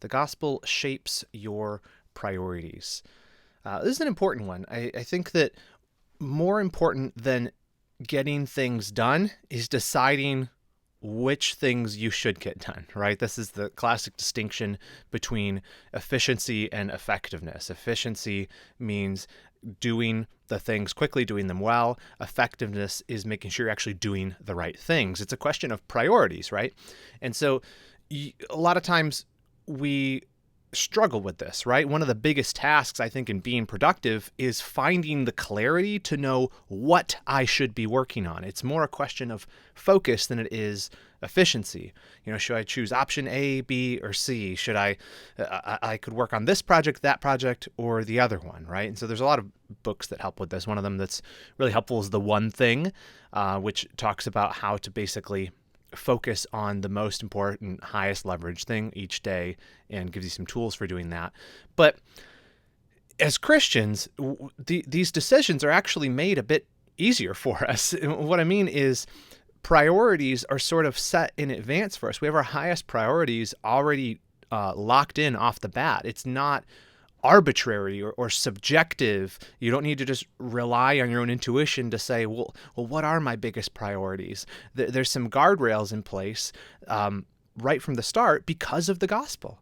The gospel shapes your priorities. This is an important one. I think that more important than getting things done is deciding which things you should get done, right? This is the classic distinction between efficiency and effectiveness. Efficiency means doing the things quickly, doing them well. Effectiveness is making sure you're actually doing the right things. It's a question of priorities, right? And so a lot of times we struggle with this, right? One of the biggest tasks, I think, in being productive is finding the clarity to know what I should be working on. It's more a question of focus than it is efficiency. Should I choose option A, B, or C? Should I could work on this project, that project, or the other one, right? And so there's a lot of books that help with this. One of them that's really helpful is The One Thing, which talks about how to basically focus on the most important, highest leverage thing each day and gives you some tools for doing that. But as Christians, these decisions are actually made a bit easier for us. What I mean is priorities are sort of set in advance for us. We have our highest priorities already locked in off the bat. It's not arbitrary or subjective. You don't need to just rely on your own intuition to say, well, what are my biggest priorities? There's some guardrails in place right from the start because of the gospel.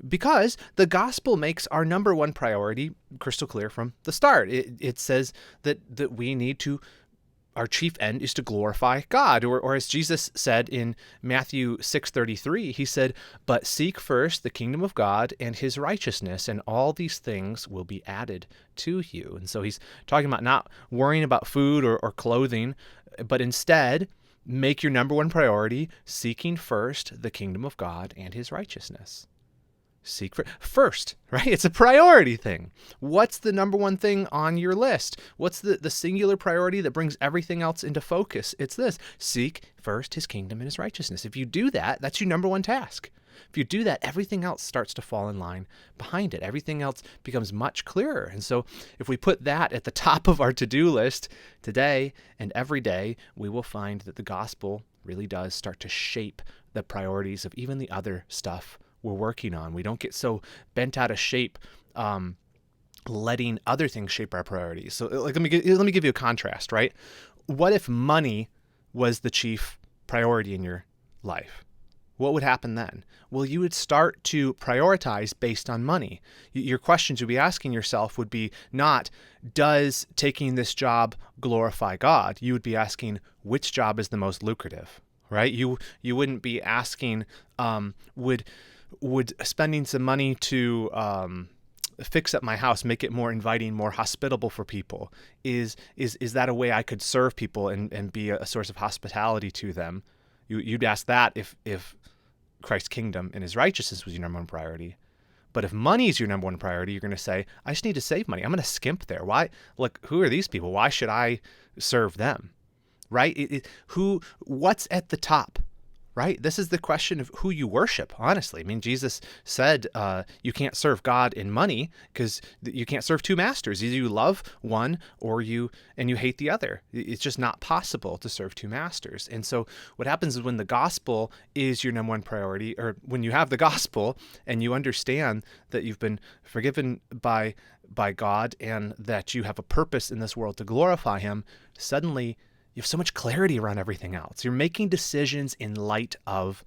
Because the gospel makes our number one priority crystal clear from the start. It says that we need to, our chief end is to glorify God. Or as Jesus said in Matthew 6:33, he said, but seek first the kingdom of God and his righteousness, and all these things will be added to you. And so he's talking about not worrying about food or clothing, but instead make your number one priority seeking first the kingdom of God and his righteousness. Seek first, right? It's a priority thing. What's the number one thing on your list? What's the singular priority that brings everything else into focus? It's this: seek first his kingdom and his righteousness. If you do that, that's your number one task. If you do that, everything else starts to fall in line behind it. Everything else becomes much clearer. And so if we put that at the top of our to-do list today and every day, we will find that the gospel really does start to shape the priorities of even the other stuff we're working on. We don't get so bent out of shape letting other things shape our priorities. So let me give you a contrast, right? What if money was the chief priority in your life? What would happen then? Well, you would start to prioritize based on money. Your questions you'd be asking yourself would be not, does taking this job glorify God? You would be asking, which job is the most lucrative, right? You wouldn't be asking, would spending some money to fix up my house make it more inviting, more hospitable for people? Is that a way I could serve people and be a source of hospitality to them? You'd ask that if Christ's kingdom and his righteousness was your number one priority. But if money is your number one priority, you're going to say, I just need to save money. I'm going to skimp there. Why? Look, who are these people? Why should I serve them? Right? What's at the top? Right? This is the question of who you worship, honestly. I mean, Jesus said you can't serve God and money because you can't serve two masters. Either you love one or you hate the other. It's just not possible to serve two masters. And so what happens is when the gospel is your number one priority, or when you have the gospel and you understand that you've been forgiven by God and that you have a purpose in this world to glorify him, suddenly you have so much clarity around everything else. You're making decisions in light of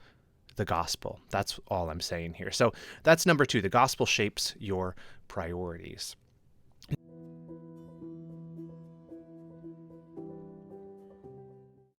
the gospel. That's all I'm saying here. So that's number two. The gospel shapes your priorities.